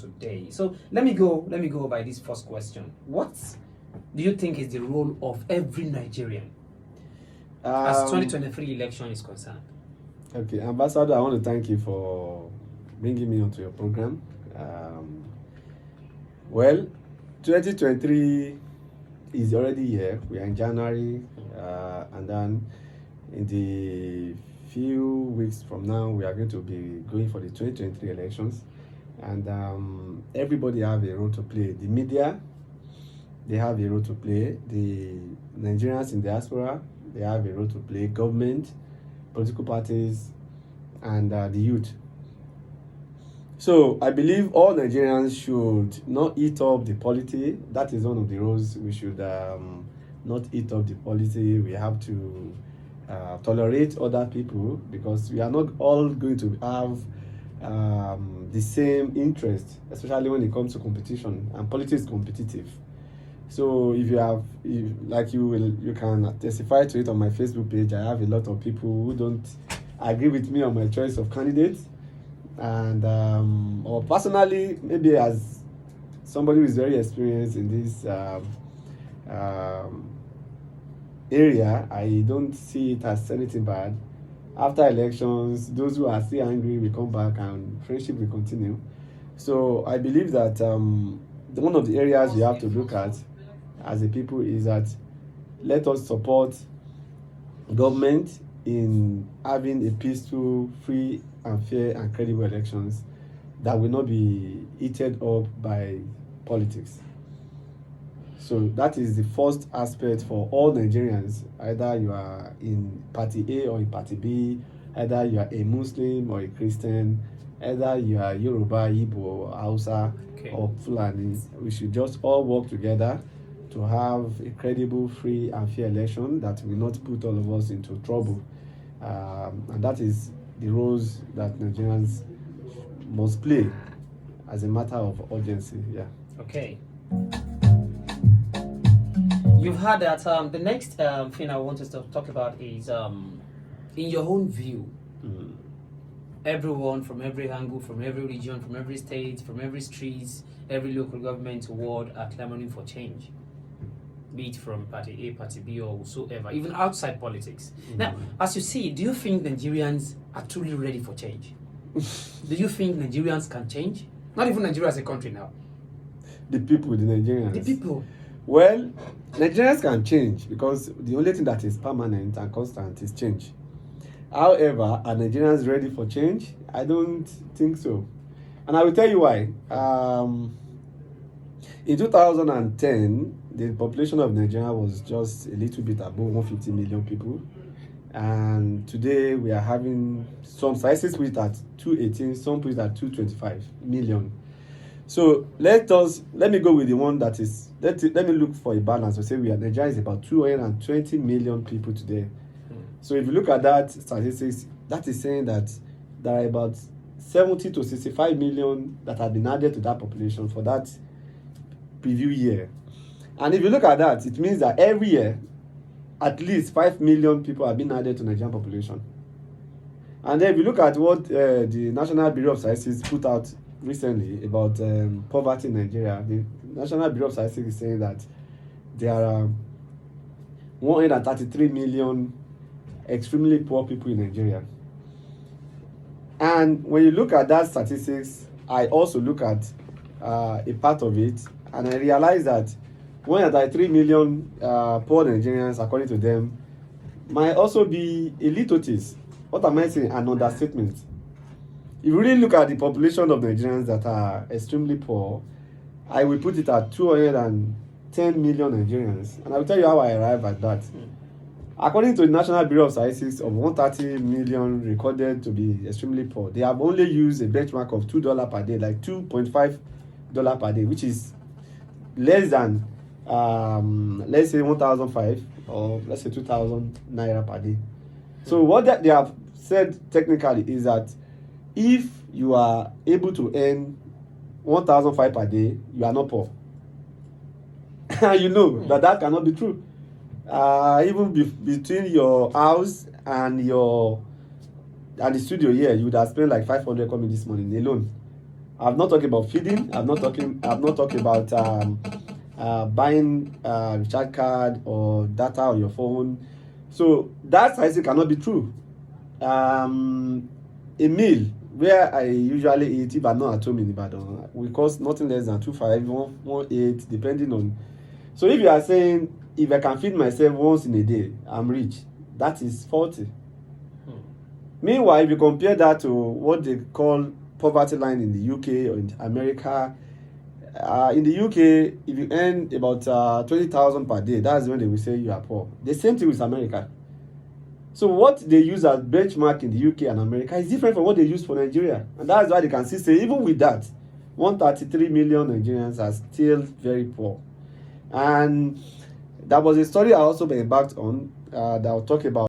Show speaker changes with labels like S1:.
S1: today. So let me go by this first question. What do you think is the role of every Nigerian as 2023 election is concerned?
S2: Okay, Ambassador, I want to thank you for bringing me onto your program. Well, 2023 is already here. We are in January, and then in the few weeks from now, we are going to be going for the 2023 elections. And everybody have a role to play. The media, they have a role to play. The Nigerians in diaspora, they have a role to play. Government, political parties, and the youth. So I believe all Nigerians should not eat up the polity. That is one of the roles. We should not eat up the polity. We have to tolerate other people, because we are not all going to have the same interest, especially when it comes to competition, and politics is competitive. So if you can testify to it on my Facebook page. I have a lot of people who don't agree with me on my choice of candidates, and or personally, maybe as somebody who is very experienced in this area, I don't see it as anything bad. After elections, those who are still angry will come back and friendship will continue. So I believe that one of the areas we have to look at as a people is that let us support government in having a peaceful, free and fair and credible elections that will not be heated up by politics. So that is the first aspect for all Nigerians. Either you are in party A or in party B, either you are a Muslim or a Christian, either you are Yoruba, Igbo, Hausa, or Fulani. We should just all work together to have a credible, free and fair election that will not put all of us into trouble. And that is the roles that Nigerians must play as a matter of urgency. Yeah.
S1: Okay. You've heard that. The next thing I want us to talk about is, in your own view, everyone from every angle, from every region, from every state, from every street, every local government ward are clamoring for change, be it from party A, party B, or whatsoever, even outside politics. Now, as you see, do you think Nigerians are truly ready for change? Do you think Nigerians can change? Not even Nigeria as a country now.
S2: The people, the Nigerians.
S1: The people.
S2: Well, Nigerians can change, because the only thing that is permanent and constant is change. However, are Nigerians ready for change? I don't think so. And I will tell you why. In 2010, the population of Nigeria was just a little bit above 150 million people. And today we are having some sizes put it at 218, some put it at 225 million. So let me go with the one that is, let me look for a balance. We say Nigeria is about 220 million people today. So if you look at that statistics, that is saying that there are about 70 to 65 million that have been added to that population for that preview year. And if you look at that, it means that every year, at least 5 million people have been added to the Nigerian population. And then if you look at what the National Bureau of Statistics put out recently about poverty in Nigeria, the National Bureau of Statistics is saying that there are 133 million extremely poor people in Nigeria. And when you look at that statistics, I also look at a part of it, and I realize that 133 million poor Nigerians, according to them, might also be illiterates. What am I saying? An understatement. If you really look at the population of Nigerians that are extremely poor, I will put it at 210 million Nigerians. And I will tell you how I arrive at that. According to the National Bureau of Statistics, of 130 million recorded to be extremely poor, they have only used a benchmark of $2 per day, like $2.5 per day, which is less than, let's say 1,005 or let's say 2,000 naira per day. So what they have said technically is that if you are able to earn 1,005 per day, you are not poor. You know that cannot be true. Even between your house and the studio here, you would have spent like 500 coming this morning alone. I've not talked about feeding. I've not talked about buying recharge card or data on your phone. So that statistic cannot be true. A meal where I usually eat, if I'm not at home in Ibadan, will cost nothing less than 2.5, 1.8, depending on. So if you are saying if I can feed myself once in a day, I'm rich, that is faulty. Meanwhile, if you compare that to what they call poverty line in the UK or in America, in the UK, if you earn about 20,000 per day, that's when they will say you are poor. The same thing with America. So what they use as benchmark in the UK and America is different from what they use for Nigeria. And that's why they can still say, even with that, 133 million Nigerians are still very poor. And that was a story I also embarked on that I'll talk about.